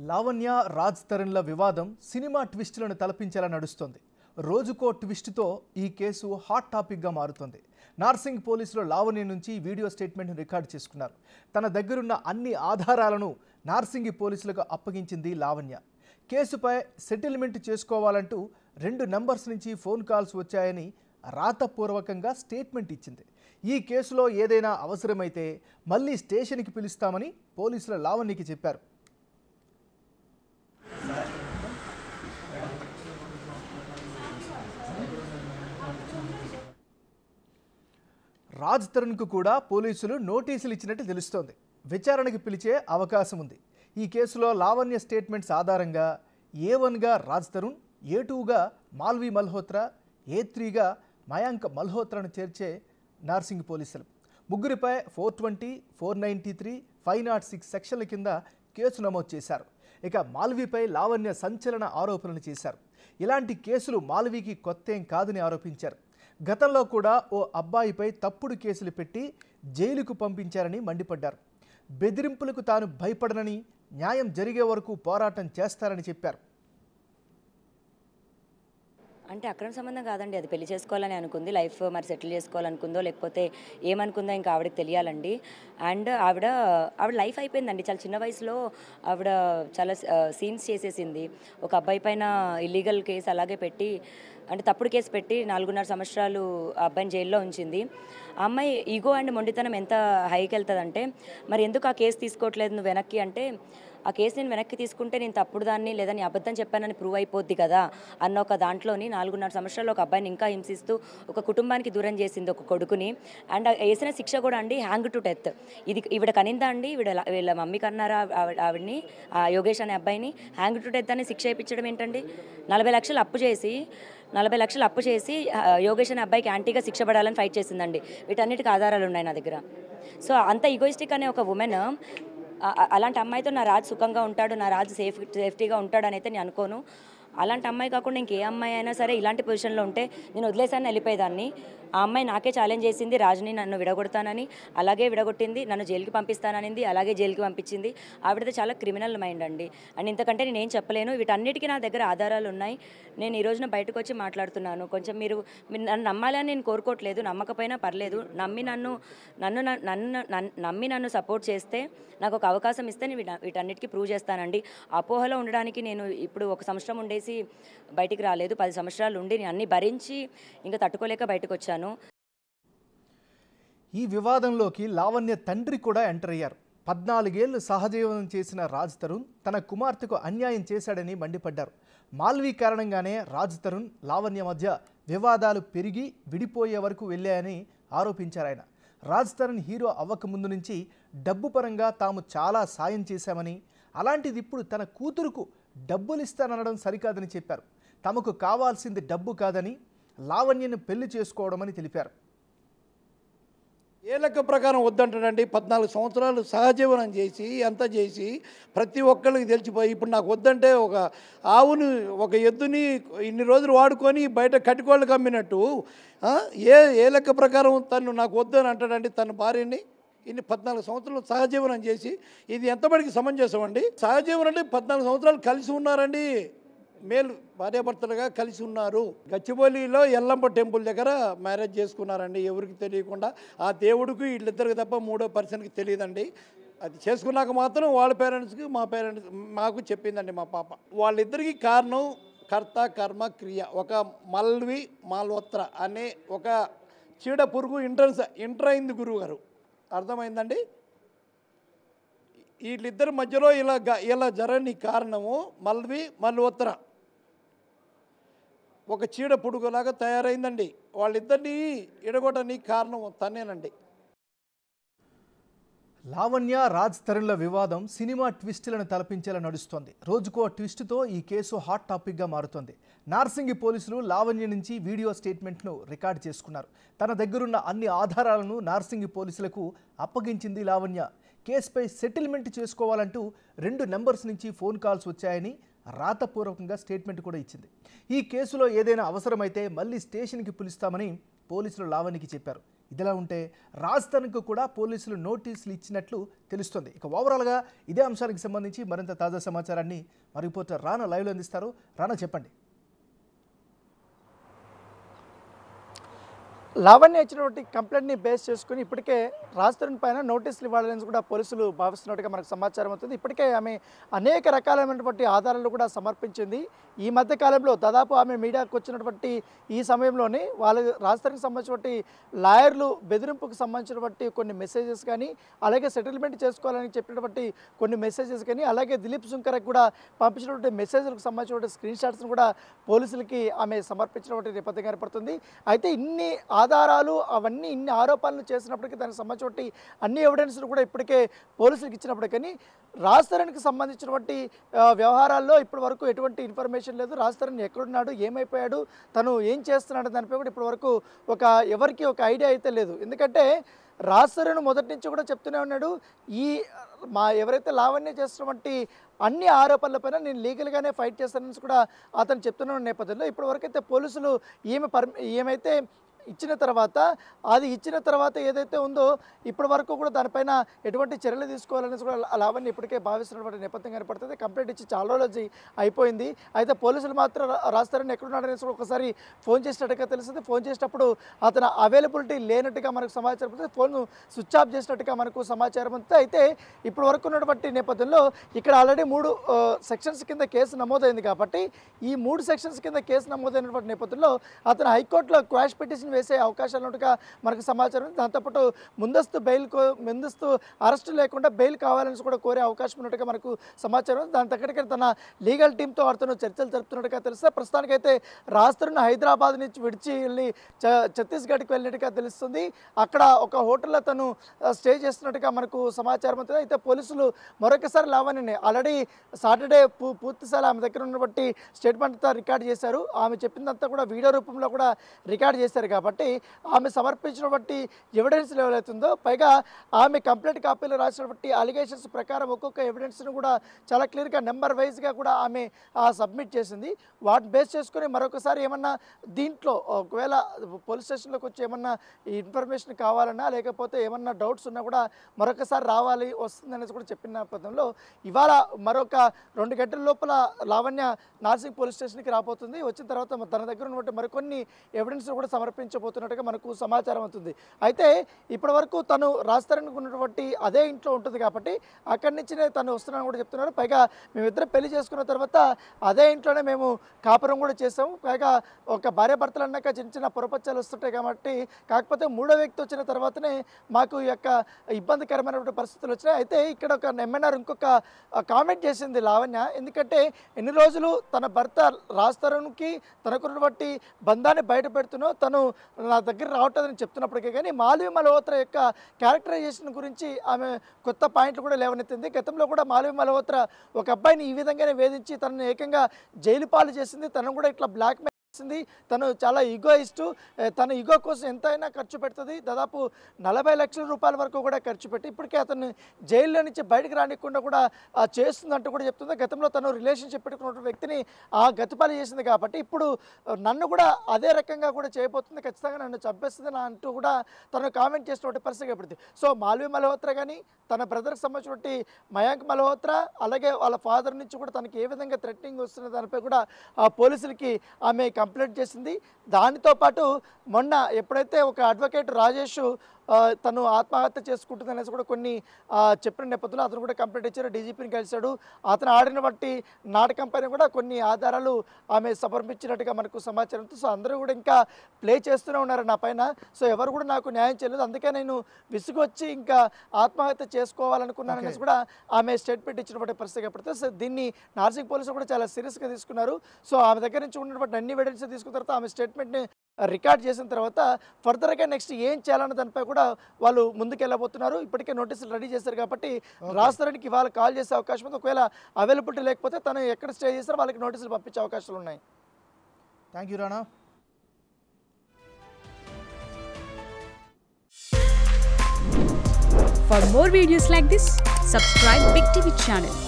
లావణ్య రాజ్ తరుణ్ల వివాదం సినిమా ట్విస్టులను తలపించేలా నడుస్తోంది. రోజుకో ట్విస్టుతో ఈ కేసు హాట్ టాపిక్గా మారుతోంది. నార్సింగ్ పోలీసులు లావణ్య నుంచి వీడియో స్టేట్మెంట్ను రికార్డు చేసుకున్నారు. తన దగ్గరున్న అన్ని ఆధారాలను నార్సింగి పోలీసులకు అప్పగించింది లావణ్య. కేసుపై సెటిల్మెంట్ చేసుకోవాలంటూ 2 నంబర్స్ నుంచి ఫోన్ కాల్స్ వచ్చాయని రాతపూర్వకంగా స్టేట్మెంట్ ఇచ్చింది. ఈ కేసులో ఏదైనా అవసరమైతే మళ్ళీ స్టేషన్కి పిలుస్తామని పోలీసులు లావణ్యకి చెప్పారు. రాజ్ తరుణ్కు కూడా పోలీసులు నోటీసులు ఇచ్చినట్టు తెలుస్తోంది. విచారణకు పిలిచే అవకాశం ఉంది. ఈ కేసులో లావణ్య స్టేట్మెంట్స్ ఆధారంగా A1గా రాజ్ తరుణ్, A2గా మాల్వి మల్హోత్రా, A3గా మయాంక్ మల్హోత్రాను చేర్చే నార్సింగ్ పోలీసులు ముగ్గురిపై 420, 493, 506 సెక్షన్ల కింద కేసు నమోదు చేశారు. ఇక మాల్వీపై లావణ్య సంచలన ఆరోపణలు చేశారు. ఇలాంటి కేసులు మాల్వీకి కొత్తేం కాదని ఆరోపించారు. గతంలో కూడా ఓ అబ్బాయిపై తప్పుడు కేసులు పెట్టి జైలుకు పంపించారని మండిపడ్డారు. బెదిరింపులకు తాను భయపడనని, న్యాయం జరిగే వరకు పోరాటం చేస్తారని చెప్పారు. అంటే అక్రమ సంబంధం కాదండి, అది పెళ్లి చేసుకోవాలని అనుకుంది, లైఫ్ మరి సెటిల్ చేసుకోవాలనుకుందో లేకపోతే ఏమనుకుందో ఇంకా ఆవిడకి తెలియాలండి. అండ్ ఆవిడ లైఫ్ అయిపోయిందండి. చాలా చిన్న వయసులో ఆవిడ చాలా సీన్స్ చేసేసింది. ఒక అబ్బాయి పైన ఇల్లీగల్ కేసు అలాగే పెట్టి, అంటే తప్పుడు కేసు పెట్టి 4.5 సంవత్సరాలు ఆ అబ్బాయిని జైల్లో ఉంచింది. ఆ అమ్మాయి ఈగో అండ్ మొండితనం ఎంత హైకి వెళ్తుందంటే, మరి ఎందుకు ఆ కేసు తీసుకోవట్లేదు నువ్వు వెనక్కి అంటే, ఆ కేసు నేను వెనక్కి తీసుకుంటే నేను తప్పుడు దాన్ని లేదా నీ అబద్ధం చెప్పానని ప్రూవ్ అయిపోద్ది కదా అన్న ఒక దాంట్లోని 4.5 సంవత్సరాలు ఒక అబ్బాయిని ఇంకా హింసిస్తూ ఒక కుటుంబానికి దూరం చేసింది, ఒక కొడుకుని. అండ్ వేసిన శిక్ష కూడా అండి హ్యాంగ్ టు డెత్. ఇది ఈవిడ కనిందా అండి, వీళ్ళ మమ్మీ కన్నారా ఆవిడని, ఆ యోగేష్ అనే అబ్బాయిని హ్యాంగ్ టు డెత్ అని శిక్ష వేయించడం ఏంటండి? 40 లక్షలు అప్పు చేసి యోగేష్ అనే అబ్బాయికి యాంటీగా శిక్ష పడాలని ఫైట్ చేసిందండి. వీటన్నిటికీ ఆధారాలు ఉన్నాయి నా దగ్గర. సో అంత ఈగోయిస్టిక్ అనే ఒక ఉమెన్, అలాంటి అమ్మాయితో నా రాజు సుఖంగా ఉంటాడు, నా రాజు సేఫ్టీగా ఉంటాడు అని అయితే నేను అనుకోను. అలాంటి అమ్మాయి కాకుండా ఇంకే అమ్మాయి అయినా సరే ఇలాంటి పొజిషన్లో ఉంటే నేను వదిలేసాను, వెళ్ళిపోయేదాన్ని. ఆ అమ్మాయి నాకే ఛాలెంజ్ చేసింది, రాజుని నన్ను విడగొడతానని. అలాగే విడగొట్టింది, నన్ను జైలుకి పంపిస్తాననింది, అలాగే జైలుకి పంపించింది. ఆవిడది చాలా క్రిమినల్ మైండ్ అండి. అండ్ ఇంతకంటే నేనేం చెప్పలేను. వీటన్నిటికీ నా దగ్గర ఆధారాలు ఉన్నాయి. నేను ఈ రోజున బయటకు వచ్చి మాట్లాడుతున్నాను. కొంచెం మీరు నన్ను నమ్మాలని నేను కోరుకోవట్లేదు, నమ్మకపోయినా పర్లేదు. నమ్మి నన్ను సపోర్ట్ చేస్తే, నాకు ఒక అవకాశం ఇస్తే నేను వీటన్నిటికీ ప్రూవ్ చేస్తానండి. అపోహలో ఉండడానికి నేను ఇప్పుడు 1 సంవత్సరం ఉండేసి బయటికి రాలేదు. 10 సంవత్సరాలు ఉండి నేను అన్ని భరించి ఇంకా తట్టుకోలేక బయటకు వచ్చాను. ఈ వివాదంలోకి లావణ్య తండ్రి కూడా ఎంటర్ అయ్యారు. 14 ఏళ్లు సహజీవనం చేసిన రాజ్ తరుణ్ తన కుమార్తెకు అన్యాయం చేశాడని మండిపడ్డారు. మాల్వీ కారణంగానే రాజ్ తరుణ్, లావణ్య మధ్య వివాదాలు పెరిగి విడిపోయే వరకు వెళ్ళాయని ఆరోపించారు ఆయన. రాజ్ తరుణ్ హీరో అవ్వకముందు నుంచి డబ్బు పరంగా తాము చాలా సాయం చేశామని, అలాంటిది ఇప్పుడు తన కూతురుకు డబ్బులు ఇస్తాననడం సరికాదని చెప్పారు. తమకు కావాల్సింది డబ్బు కాదని, లావణ్యను పెళ్లి చేసుకోవడమని తెలిపారు. ఏ లెక్క ప్రకారం వద్దంటాడండి? 14 సంవత్సరాలు సహజీవనం చేసి అంతా చేసి ప్రతి ఒక్కరికి తెలిసిపోయి ఇప్పుడు నాకు వద్దంటే, ఒక ఆవుని, ఒక ఎద్దుని ఇన్ని రోజులు వాడుకొని బయట కట్టుకోళ్ళకి అమ్మినట్టు ఏ లెక్క ప్రకారం తను నాకు వద్దని అంటాడండి తన భార్యని? ఇన్ని 14 సంవత్సరాలు సహజీవనం చేసి ఇది ఎంతబడికి సమంజసం అండి? సహజీవనం అంటే 14 సంవత్సరాలు కలిసి ఉన్నారండి, మేలు భార్యాభర్తలుగా కలిసి ఉన్నారు. గచ్చిబౌలిలో ఎల్లంప టెంపుల్ దగ్గర మ్యారేజ్ చేసుకున్నారండి, ఎవరికి తెలియకుండా. ఆ దేవుడికి వీళ్ళిద్దరికి తప్ప 3వ పర్సన్కి తెలియదండి. అది చేసుకున్నాక మాత్రం వాళ్ళ పేరెంట్స్కి మాకు చెప్పిందండి మా పాప. వాళ్ళిద్దరికి కారణం కర్త కర్మ క్రియ. ఒక మాల్వి మల్హోత్రా అనే ఒక చీడ పురుగు ఎంటర్ అయింది గురువు గారు, అర్థమైందండి? వీళ్ళిద్దరి మధ్యలో ఇలా జరగని కారణము మాల్వి మల్హోత్రా ఒక చీడ పురుగులాగా తయారైందండి. వాళ్ళిద్దరినీ ఎడగొట్టడానికి కారణం తనేనండి. లావణ్య రాజ్ తరుణ్ల వివాదం సినిమా ట్విస్టులను తలపించేలా నడుస్తోంది. రోజుకో ట్విస్టుతో ఈ కేసు హాట్ టాపిక్గా మారుతోంది. నార్సింగి పోలీసులు లావణ్య నుంచి వీడియో స్టేట్మెంట్ను రికార్డు చేసుకున్నారు. తన దగ్గరున్న అన్ని ఆధారాలను నార్సింగి పోలీసులకు అప్పగించింది లావణ్య. కేసుపై సెటిల్మెంట్ చేసుకోవాలంటూ 2 నంబర్స్ నుంచి ఫోన్ కాల్స్ వచ్చాయని రాతపూర్వకంగా స్టేట్మెంట్ కూడా ఇచ్చింది. ఈ కేసులో ఏదైనా అవసరమైతే మళ్ళీ స్టేషన్కి పిలుస్తామని పోలీసులు లావణ్యకి చెప్పారు. ఇదిలా ఉంటే రాజ్ తరుణ్కు కూడా పోలీసులు నోటీసులు ఇచ్చినట్లు తెలుస్తుంది. ఇక ఓవరాల్గా ఇదే అంశానికి సంబంధించి మరింత తాజా సమాచారాన్ని మా రిపోర్టర్ రానా లైవ్లో అందిస్తారు. రానా, చెప్పండి. లావణ్య ఇచ్చినటువంటి కంప్లైంట్ని బేస్ చేసుకుని ఇప్పటికే రాజ్ తరుణ్ పైన నోటీసులు ఇవ్వాలని కూడా పోలీసులు భావిస్తున్నట్టుగా మనకు సమాచారం అవుతుంది. ఇప్పటికే ఆమె అనేక రకాలైనటువంటి ఆధారాలు కూడా సమర్పించింది. ఈ మధ్య కాలంలో దాదాపు ఆమె మీడియాకు వచ్చినటువంటి ఈ సమయంలోనే వాళ్ళు రాజ్ తరుణ్కి సంబంధించినటువంటి లాయర్లు బెదిరింపుకు సంబంధించినటువంటి కొన్ని మెసేజెస్ కానీ, అలాగే సెటిల్మెంట్ చేసుకోవాలని చెప్పినటువంటి కొన్ని మెసేజెస్ కానీ, అలాగే దిలీప్ శుంకర్కి కూడా పంపించినటువంటి మెసేజ్లకు సంబంధించినటువంటి స్క్రీన్ షాట్స్ను కూడా పోలీసులకి ఆమె సమర్పించినటువంటి నేపథ్యం కనపడుతుంది. అయితే ఇన్ని ఆధారాలు అవన్నీ ఇన్ని ఆరోపణలు చేసినప్పటికీ దానికి సంబంధించినటువంటి అన్ని ఎవిడెన్స్లు కూడా ఇప్పటికే పోలీసులకు ఇచ్చినప్పటికీ రాజ్ తరుణ్కి సంబంధించినటువంటి వ్యవహారాల్లో ఇప్పటి వరకు ఎటువంటి ఇన్ఫర్మేషన్ లేదు. రాజ్ తరుణ్ ఎక్కడున్నాడు, ఏమైపోయాడు, తను ఏం చేస్తున్నాడు దానిపై కూడా ఇప్పటి వరకు ఎవరికి ఒక ఐడియా అయితే లేదు. ఎందుకంటే రాజ్ తరుణ్ మొదటి నుంచి కూడా చెప్తూనే ఉన్నాడు, ఎవరైతే లావణ్య చేస్తున్నటువంటి అన్ని ఆరోపణలపైన నేను లీగల్గానే ఫైట్ చేస్తానని కూడా అతను చెప్తున్న నేపథ్యంలో ఇప్పటివరకైతే పోలీసులు ఏమైతే ఇచ్చిన తర్వాత ఏదైతే ఉందో ఇప్పటి వరకు కూడా దానిపైన ఎటువంటి చర్యలు తీసుకోవాలని కూడా లావణ్య ఇప్పటికే భావిస్తున్నటువంటి నేపథ్యం కనపడుతుంది. కంప్లైంట్ ఇచ్చి చాలా రోజు అయిపోయింది. అయితే పోలీసులు మాత్రం రాజ్ తరుణ్ ఎక్కడున్నాడనేసి ఒకసారి ఫోన్ చేసినట్టుగా తెలుస్తుంది. ఫోన్ చేసినప్పుడు అతను అవైలబిలిటీ లేనట్టుగా మనకు సమాచారం ఉంటుంది. ఫోన్ స్విచ్ ఆఫ్ చేసినట్టుగా మనకు సమాచారం ఉంది. అయితే ఇప్పటి వరకు ఉన్నటువంటి నేపథ్యంలో ఇక్కడ ఆల్రెడీ 3 సెక్షన్స్ కింద కేసు నమోదైంది కాబట్టి ఈ 3 సెక్షన్స్ కింద కేసు నమోదైనటువంటి నేపథ్యంలో అతను హైకోర్టులో క్వాష్ పిటిషన్ వేసే అవకాశాలు ఉన్నట్టుగా మనకు సమాచారం ఉంది. దాంతోపాటు ముందస్తు అరెస్టు లేకుండా బెయిల్ కావాలని కూడా కోరే అవకాశం ఉన్నట్టుగా మనకు సమాచారం ఉంది. దాని తగ్గట్టుగా తన లీగల్ టీంతో అతను చర్చలు జరుపుతున్నట్టుగా తెలుస్తుంది. ప్రస్తుతానికైతే రాజ్ తరుణ్ హైదరాబాద్ నుంచి విడిచి వెళ్ళి ఛత్తీస్గఢ్కి వెళ్ళినట్టుగా తెలుస్తుంది. అక్కడ ఒక హోటల్లో తను స్టే చేస్తున్నట్టుగా మనకు సమాచారం అవుతుంది. అయితే పోలీసులు మరొకసారి లావణ్యని ఆల్రెడీ సాటర్డే పూర్తిసారి ఆమె దగ్గర ఉన్నటువంటి స్టేట్మెంట్ అంతా రికార్డ్ చేశారు. ఆమె చెప్పిందంతా కూడా వీడియో రూపంలో కూడా రికార్డ్ చేశారు కాబట్టి ఆమె సమర్పించినటువంటి ఎవిడెన్స్ ఏవైతుందో పైగా ఆమె కంప్లైంట్ కాపీలో రాసినటువంటి అలిగేషన్స్ ప్రకారం ఒక్కొక్క ఎవిడెన్స్ను కూడా చాలా క్లియర్గా నెంబర్ వైజ్గా కూడా ఆమె సబ్మిట్ చేసింది. వాటిని బేస్ చేసుకుని మరొకసారి ఏమన్నా దీంట్లో ఒకవేళ పోలీస్ స్టేషన్లోకి వచ్చి ఏమన్నా ఇన్ఫర్మేషన్ కావాలన్నా లేకపోతే ఏమన్నా డౌట్స్ ఉన్నా కూడా మరొకసారి వస్తుందనేసి కూడా చెప్పిన నేపథ్యంలో ఇవాళ మరొక 2 గంటల లోపల లావణ్య నార్సింగ్ పోలీస్ స్టేషన్కి రాబోతుంది. వచ్చిన తర్వాత తన దగ్గర ఉన్నటువంటి మరికొన్ని ఎవిడెన్స్ కూడా సమర్పించబోతున్నట్టుగా మనకు సమాచారం అవుతుంది. అయితే ఇప్పటి వరకు తను రాజ్ తరుణ్కి ఉన్నటువంటి అదే ఇంట్లో ఉంటుంది కాబట్టి అక్కడి నుంచినే తను వస్తున్నాను కూడా చెప్తున్నారు. పైగా మేమిద్దరం పెళ్లి చేసుకున్న తర్వాత అదే ఇంట్లోనే మేము కాపురం కూడా చేసాము. పైగా ఒక భార్యాభర్తలు అన్నాక చిన్న పొరపచ్చాలు వస్తుంటాయి కాబట్టి కాకపోతే 3వ వ్యక్తి వచ్చిన తర్వాతనే మాకు ఈ యొక్క ఇబ్బందికరమైనటువంటి పరిస్థితులు వచ్చినాయి. అయితే ఇక్కడ ఒక ఎంఎన్ఆర్ ఇంకొక కామెంట్ చేసింది లావణ్య. ఎందుకంటే ఎన్ని రోజులు తన భర్త రాజ్ తరుణ్కి తనకున్నటువంటి బంధాన్ని బయట పెడుతున్నో తను నా దగ్గర రావట్లేదని చెప్తున్నప్పటికీ కానీ మాల్వి మల్హోత్రా యొక్క క్యారెక్టరైజేషన్ గురించి ఆమె కొత్త పాయింట్లు కూడా లేవనెత్తింది. గతంలో కూడా మాల్వి మల్హోత్రా ఒక అబ్బాయిని ఈ విధంగానే వేధించి తనను ఏకంగా జైలు పాలు చేసింది. తను కూడా ఇట్లా బ్లాక్మెయిల్ చేసింది. తను చాలా ఈగోయిస్టు. తన ఈగో కోసం ఎంతైనా ఖర్చు పెడుతుంది. దాదాపు 40 లక్షల రూపాయల వరకు కూడా ఖర్చు పెట్టి ఇప్పటికే అతను జైల్లో నుంచి బయటకు రానికుండా కూడా చేస్తుందంటూ కూడా చెప్తుంది. గతంలో తను రిలేషన్షిప్ పెట్టుకున్న వ్యక్తిని గతిపాలు చేసింది కాబట్టి ఇప్పుడు నన్ను కూడా అదే రకంగా కూడా చేయబోతుంది, ఖచ్చితంగా నన్ను చంపేస్తుంది అంటూ కూడా తను కామెంట్ చేసినటువంటి పరిస్థితి ఏర్పడుతుంది. సో మాల్వి మల్హోత్రా కానీ తన బ్రదర్కి సంబంధించినటువంటి మయాంక్ మల్హోత్రా అలాగే వాళ్ళ ఫాదర్ నుంచి కూడా తనకి ఏ విధంగా థ్రెటనింగ్ వస్తున్న దానిపై కూడా పోలీసులకి ఆమె కంప్లైంట్ చేసింది. దానితో పాటు మొన్న ఎప్పుడైతే ఒక అడ్వకేట్ రాజేష్ తను ఆత్మహత్య చేసుకుంటుందనేసి కూడా కొన్ని చెప్పిన నేపథ్యంలో అతను కూడా కంప్లైంట్ ఇచ్చారు. డీజీపీని కలిశాడు. అతను ఆడిన బట్టి నాటకం పైన కూడా కొన్ని ఆధారాలు ఆమె సమర్పించినట్టుగా మనకు సమాచారం. సో అందరూ కూడా ఇంకా ప్లే చేస్తూనే ఉన్నారు నా పైన. సో ఎవరు కూడా నాకు న్యాయం చేయలేదు, అందుకే నేను విసుగొచ్చి ఇంకా ఆత్మహత్య చేసుకోవాలనుకున్నాను అనేసి కూడా ఆమె స్టేట్మెంట్ ఇచ్చినటువంటి పరిస్థితి పడుతుంది. సో దీన్ని నార్సింగ్ పోలీసులు కూడా చాలా సీరియస్గా తీసుకున్నారు. సో ఆమె దగ్గర నుంచి ఉన్నటువంటి అన్ని ఎవిడెన్స్ తీసుకున్న తర్వాత ఆమె స్టేట్మెంట్ని రికార్డ్ చేసిన తర్వాత ఫర్దర్గా నెక్స్ట్ ఏం చేయాలన్న దానిపై కూడా వాళ్ళు ముందుకెళ్ళబోతున్నారు. ఇప్పటికే నోటీసులు రెడీ చేశారు కాబట్టి రాజ్ తరుణ్కి ఇవాళ కాల్ చేసే అవకాశం ఉంది. ఒకవేళ అవైలబిలిటీ లేకపోతే తను ఎక్కడ స్టే చేస్తారో వాళ్ళకి నోటీసులు పంపించే అవకాశాలు ఉన్నాయి. Thank you Rana. For more videos like this, subscribe Big TV channel.